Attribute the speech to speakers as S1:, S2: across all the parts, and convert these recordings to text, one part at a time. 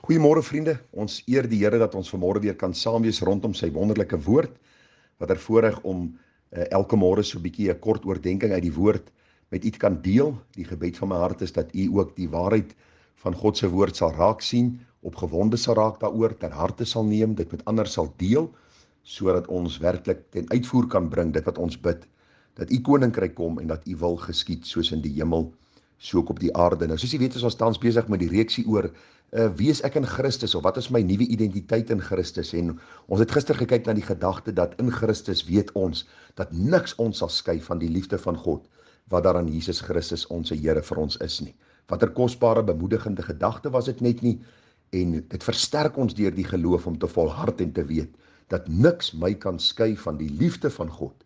S1: Goeiemôre vriende, ons eer die Here dat ons vanmôre weer kan saam wees rondom sy wonderlike woord. Wat 'n voorreg om elke môre so 'n bietjie 'n kort oordeenking uit die woord met u te kan deel. Die gebed van my hart is dat u ook die waarheid van God se woord sal raak sien, opgewonde sal raak daaroor, ter harte sal neem, dit met ander sal deel, sodat ons werklik ten uitvoer kan bring dit wat ons bid, dat u koninkryk kom en dat u wil geskied soos in die hemel, so ook op die aarde. Nou, soos jy weet, is ons tans besig met die reeksie oor wie is ek in Christus, of wat is my nuwe identiteit in Christus, en ons het gister gekyk na die gedagte dat in Christus weet ons, dat niks ons sal skei van die liefde van God, wat daar aan Jesus Christus ons Here vir ons is nie. Wat 'n kosbare bemoedigende gedagte was dit net nie, en dit versterk ons deur die geloof om te volhard en te weet, dat niks my kan skei van die liefde van God,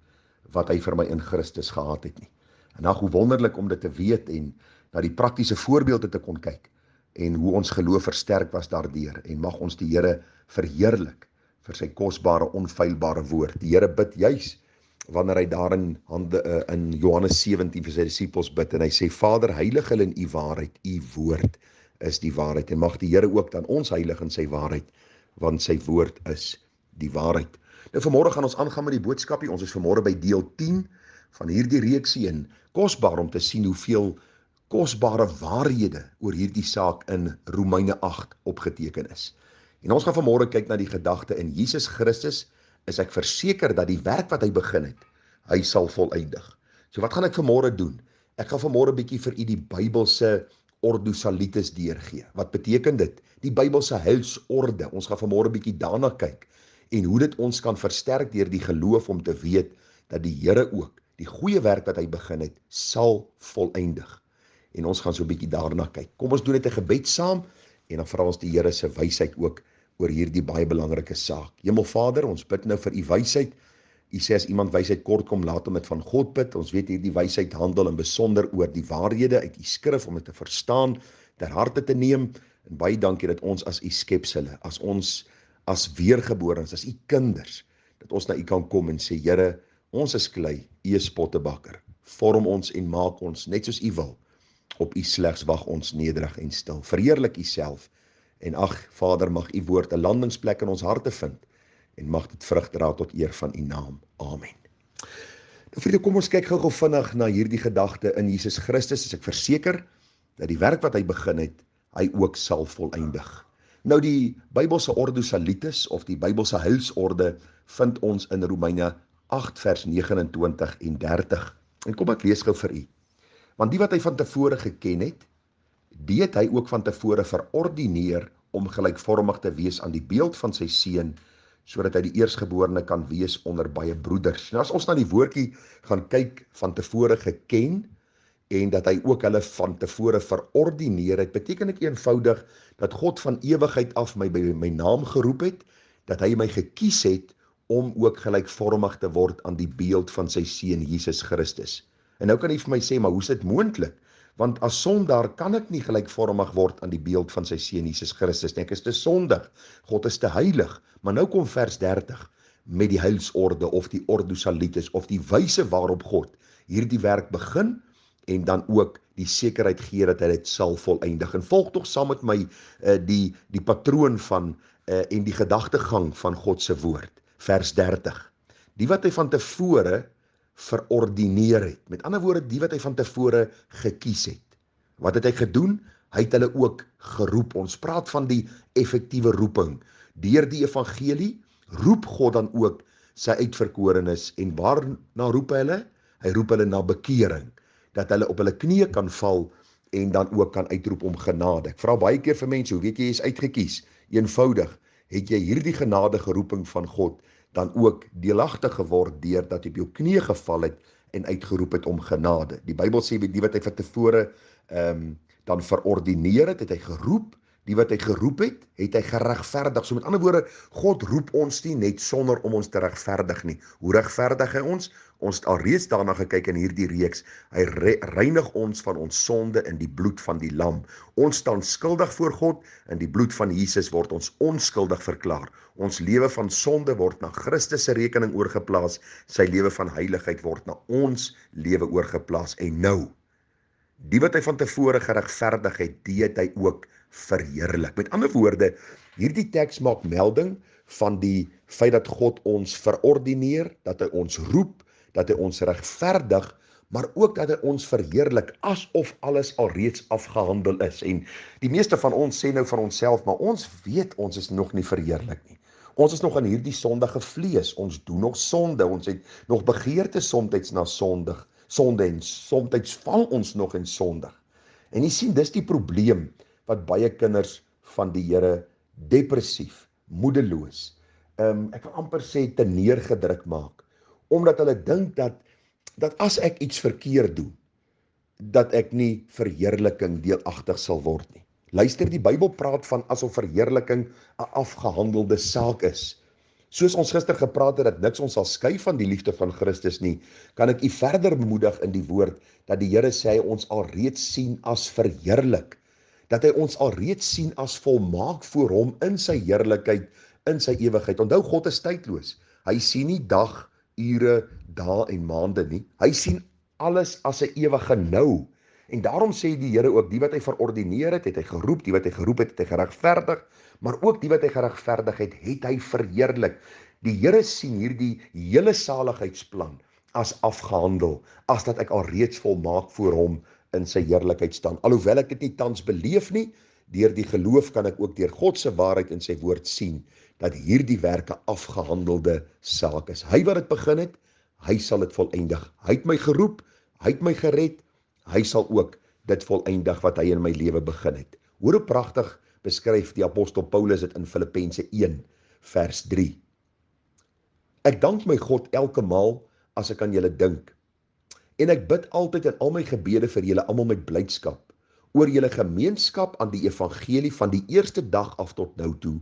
S1: wat hy vir my in Christus gehad het nie. En dan hoe wonderlik om dit te weet en na die praktiese voorbeelde te kon kyk en hoe ons geloof versterk was daardeur, en mag ons die Here verheerlik vir sy kosbare, onfeilbare woord. Die Here bid juis wanneer hy daar in Johannes 17 vir sy disippels bid, en hy sê, Vader, heilig hulle in u waarheid, u woord is die waarheid, en mag die Here ook dan ons heilig in sy waarheid, want sy woord is die waarheid. Nou vanmôre gaan ons aangaan met die boodskapie. Ons is vanmôre by deel 10 van hierdie reeksie, en kosbaar om te sien hoeveel kosbare waarhede oor hierdie saak in Romeine 8 opgeteken is. En ons gaan vanmôre kyk na die gedagte in Jesus Christus is ek verseker dat die werk wat hy begin het, hy sal volëindig. So wat gaan ek vanmôre doen? Ek gaan vanmôre bietjie vir u die Bybelse ordo salitis deurgee. Wat beteken dit? Die Bybelse heilsorde. Ons gaan vanmôre bietjie daarna kyk en hoe dit ons kan versterk deur die geloof om te weet dat die Here ook die goeie werk wat hy begin het, sal volëindig. En ons gaan so 'n bietjie daarna kyk. Kom ons doen dit 'n gebed saam en dan vra ons die Here se wysheid ook oor hierdie baie belangrike saak. Hemelvader, ons bid nou vir u wysheid. U sê as iemand wysheid kort kom, laat hom dit van God bid. Ons weet hierdie wysheid handel in besonder oor die waarhede uit u skrif om dit te verstaan, ter harte te neem. En baie dankie dat ons as u skepsele, as ons as weergeborenes, as u kinders, dat ons na u kan kom en sê, Here, ons is klei, u is pottebakker. Vorm ons en maak ons net soos u wil. Op u slegs wag ons nederig en stil. Verheerlik u self. En ag, Vader, mag u woord 'n landingsplek in ons harte vind en mag dit vrug dra tot eer van u naam. Amen. Nou vriende, kom ons kyk gou vinnig na hierdie gedagte in Jesus Christus. Is ek verseker dat die werk wat hy begin het, hy ook sal volëindig. Nou die Bybelse ordo salitis of die Bybelse heilsorde vind ons in Romeine 8 vers 29 en 30. En kom ek lees gou vir u. Want die wat hy van tevore geken het, die het hy ook van tevore verordineer om gelykvormig te wees aan die beeld van sy seun, sodat hy die eerstgeborene kan wees onder baie broeders. Nou as ons na die woordjie gaan kyk, van tevore geken, en dat hy ook hulle van tevore verordineer het, beteken ek eenvoudig dat God van ewigheid af my by my naam geroep het, dat hy my gekies het om ook gelykvormig te word aan die beeld van sy seun Jesus Christus. En nou kan jy vir my sê, maar hoe is dit moontlik? Want as sondaar kan ek nie gelykvormig word aan die beeld van sy seun Jesus Christus nie. Ek is te sondig. God is te heilig. Maar nou kom vers 30 met die heilsorde of die ordo salitis of die wyse waarop God hierdie werk begin en dan ook die sekerheid gee dat hy dit sal volëindig. En volg tog saam met my die patroon van en die gedagtegang van God se woord. Vers 30. Die wat hy van tevore verordineer het. Met ander woorde, die wat hy van tevore gekies het. Wat het hy gedoen? Hy het hulle ook geroep. Ons praat van die effektiewe roeping. Deur die evangelie roep God dan ook sy uitverkorenes. En waarna roep hy hulle? Hy roep hulle na bekering. Dat hulle op hulle knieë kan val en dan ook kan uitroep om genade. Ek vra baie keer vir mense, hoe weet jy is uitgekies? Eenvoudig, het jy hierdie genadige roeping van God dan ook deelagtig geword deur dat jy op jou knieë geval het en uitgeroep het om genade. Die Bybel sê, die wat hy van tevore dan verordineer het, het hy geroep. Die wat hy geroep het, het hy geregverdig. So met ander woorde, God roep ons nie net sonder om ons te regverdig nie. Hoe regverdig hy ons? Ons het alreeds daarna gekyk in hierdie reeks. Hy reinig ons van ons sonde in die bloed van die lam. Ons staan skuldig voor God, in die bloed van Jesus word ons onskuldig verklaar. Ons lewe van sonde word na Christus se rekening oorgeplaas. Sy lewe van heiligheid word na ons lewe oorgeplaas. En nou, die wat hy van tevore geregverdig het, die het hy ook verheerlik. Met ander woorde, hierdie teks maak melding van die feit dat God ons verordineer, dat hy ons roep, dat hy ons regverdig, maar ook dat hy ons verheerlik, asof alles alreeds afgehandel is. En die meeste van ons sê nou van onsself, maar ons weet ons is nog nie verheerlik nie. Ons is nog in hierdie sondige vlees, ons doen nog sonde, ons het nog begeerte somtyds na sonde en somtyds val ons nog in sondig. En jy sien, dis die probleem wat baie kinders van die Here depressief, moedeloos, ek wil amper sê te neergedruk maak, omdat hulle dink dat as ek iets verkeerd doen, dat ek nie verheerliking deelagtig sal word nie. Luister, die Bybel praat van asof verheerliking 'n afgehandelde saak is. Soos ons gister gepraat het dat niks ons sal skei van die liefde van Christus nie, kan ek u verder bemoedig in die woord dat die Here sê hy ons alreeds sien as verheerlik, dat hy ons alreeds sien as volmaak voor hom in sy heerlikheid, in sy ewigheid. Onthou, God is tydloos. Hy sien nie dag, ure, dae en maande nie. Hy sien alles as 'n ewige nou. En daarom sê die Here ook, die wat hy verordineer het, het hy geroep, die wat hy geroep het, het hy geregverdig, maar ook die wat hy geregverdig het hy verheerlik. Die Here sien hierdie hele saligheidsplan as afgehandel, as dat ek alreeds volmaak voor hom in sy heerlikheid staan. Alhoewel ek dit nie tans beleef nie, deur die geloof kan ek ook deur God se waarheid in sy woord sien, dat hierdie werke afgehandelde saak is. Hy wat dit begin het, hy sal dit volëindig. Hy het my geroep, hy het my gered, hy sal ook dit volëindig wat hy in my lewe begin het. Hoor hoe pragtig beskryf die apostel Paulus dit in Filippense 1 vers 3. Ek dank my God elke maal as ek aan julle dink, en ek bid altyd in al my gebede vir julle almal met blydskap, oor julle gemeenskap aan die evangelie van die eerste dag af tot nou toe,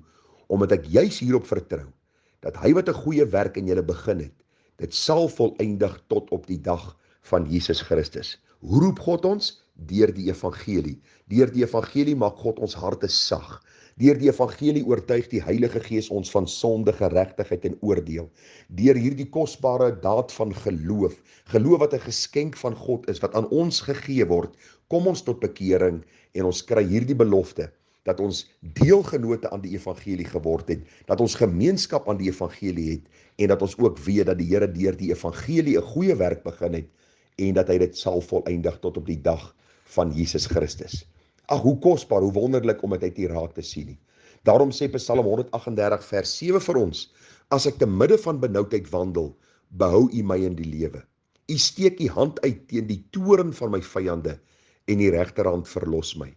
S1: omdat ek juis hierop vertrou, dat hy wat 'n goeie werk in julle begin het, dit sal volëindig tot op die dag van Jesus Christus. Hoe roep God ons? Deur die evangelie. Deur die evangelie maak God ons harte sag. Deur die evangelie oortuig die Heilige Gees ons van sonde, geregtigheid en oordeel. Deur hierdie kosbare daad van geloof, geloof wat 'n geskenk van God is, wat aan ons gegee word, kom ons tot bekering en ons kry hierdie belofte, dat ons deelgenote aan die evangelie geword het, dat ons gemeenskap aan die evangelie het, en dat ons ook weet dat die Here deur die evangelie 'n goeie werk begin het, en dat hy dit sal volëindig tot op die dag van Jesus Christus. Ag, hoe kosbaar, hoe wonderlik om dit uit die raak te sien nie. Daarom sê Psalm 138 vers 7 vir ons, as ek te midde van benoudheid wandel, behou u my in die lewe. U steek u hand uit teen die toorn van my vyande, en die regterhand verlos my.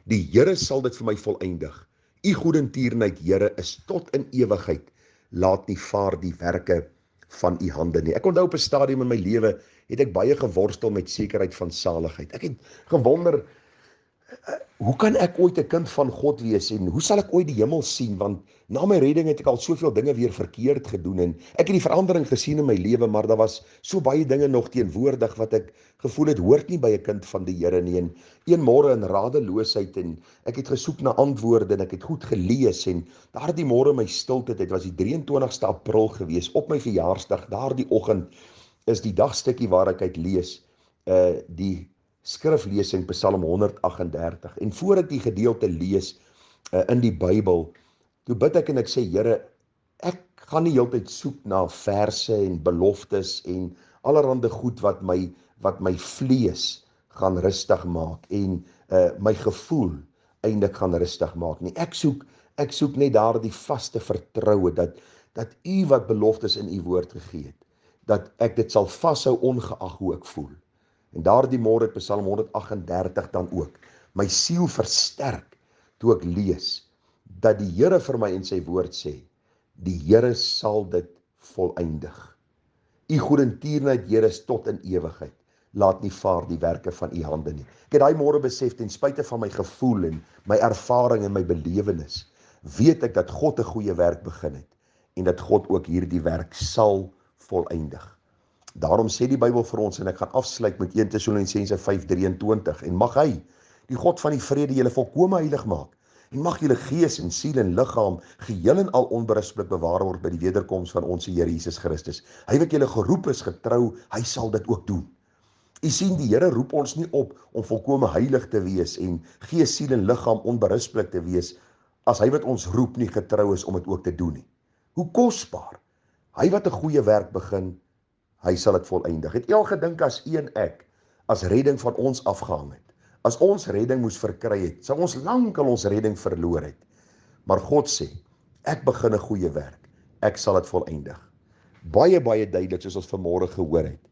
S1: Die Here sal dit vir my volëindig. U goedertierenheid, Here, is tot in ewigheid. Laat nie vaar die werke van u hande nie. Ek onthou op 'n stadium in my lewe het ek baie geworstel met sekerheid van saligheid. Ek het gewonder, hoe kan ek ooit 'n kind van God wees en hoe sal ek ooit die hemel sien, want na my redding het ek al soveel dinge weer verkeerd gedoen en ek het die verandering gesien in my lewe, maar daar was so baie dinge nog teenwoordig wat ek gevoel het hoort nie by 'n kind van die Here nie. En een môre in radeloosheid, en ek het gesoek na antwoorde en ek het goed gelees, en daardie môre in my stilte, dit was die 23ste April gewees, op my verjaarsdag, daardie oggend is die dagstukkie waar ek uit lees, die skriflesing Psalm 138, en voor ek die gedeelte lees in die Bybel, toe bid ek en ek sê, Here, ek gaan nie heeltyd soek na verse en beloftes en allerhande goed wat my vlees gaan rustig maak en my gevoel eindelik gaan rustig maak nie. Ek soek net daardie vaste vertroue dat u wat beloftes in u woord gegee het, dat ek dit sal vashou ongeag hoe ek voel. En daardie môre het Psalm 138 dan ook my siel versterk toe ek lees dat die Here vir my in sy woord sê, die Here sal dit volëindig. U goedertierenheid, Here, is tot in ewigheid. Laat nie vaar die werke van u hande nie. Ek het daai môre besef, ten spyte van my gevoel en my ervaring en my belewenis, weet ek dat God 'n goeie werk begin het en dat God ook hierdie werk sal volëindig. Daarom sê die Bybel vir ons, en ek gaan afsluit met 1 Tessalonisense 5:23, en mag hy, die God van die vrede, julle volkome heilig maak, en mag julle gees en siel en liggaam geheel en al onberispelik bewaar word by die wederkoms van ons Here Jesus Christus. Hy wat julle geroep is getrou, hy sal dit ook doen. U sien, die Here roep ons nie op om volkome heilig te wees en gees, siel en liggaam onberispelik te wees, as hy wat ons roep nie getrou is om dit ook te doen nie. Hoe kosbaar. Hy wat 'n goeie werk begin, hy sal dit volëindig. Het al gedink as u en ek, as redding van ons afgehang het, as ons redding moes verkry het, sou ons lankal ons redding verloor het. Maar God sê, ek begin 'n goeie werk, ek sal dit volëindig. Baie duidelik, soos ons vanmôre gehoor het.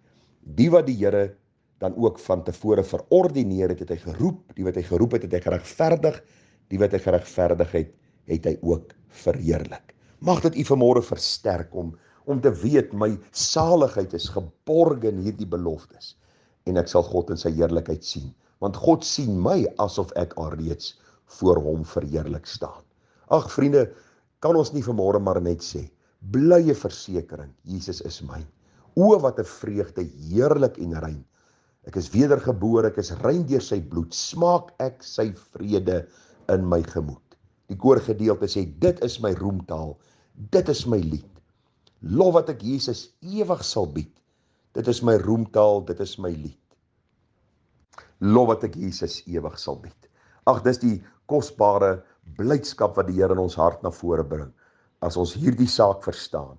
S1: Die wat die Here dan ook van tevore verordineer het, het hy geroep, die wat hy geroep het, het hy geregverdig, die wat hy geregverdig het hy ook verheerlik. Mag dit u vanmôre versterk om te weet, my saligheid is geborg in hierdie beloftes, en ek sal God in sy heerlikheid sien, want God sien my asof ek alreeds voor hom verheerlik staan. Ag vriende, kan ons nie vanmôre maar net sê, blye versekering, Jesus is myn. O, wat 'n vreugde, heerlik en rein. Ek is wedergebore, ek is rein deur sy bloed, smaak ek sy vrede in my gemoed. Die koorgedeelte sê, dit is my roemtaal, dit is my lied. Lof wat ek Jesus ewig sal bied. Dit is my roemtaal, dit is my lied. Lof wat ek Jesus ewig sal bied. Ag, dis die kosbare blydskap wat die Here in ons hart na vore bring, as ons hierdie saak verstaan,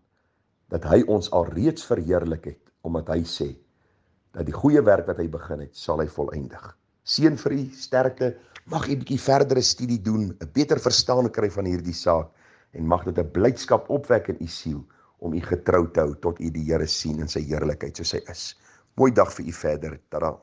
S1: dat hy ons alreeds verheerlik het, omdat hy sê, dat die goeie werk wat hy begin het, sal hy volëindig. Seën vir u, sterkte, mag u 'n bietjie verdere studie doen, 'n beter verstaan kry van hierdie saak, en mag dit 'n blydskap opwek in u siel, om u getrou te hou, tot u die Here sien in sy heerlikheid soos hy is. Mooi dag vir u verder, tada.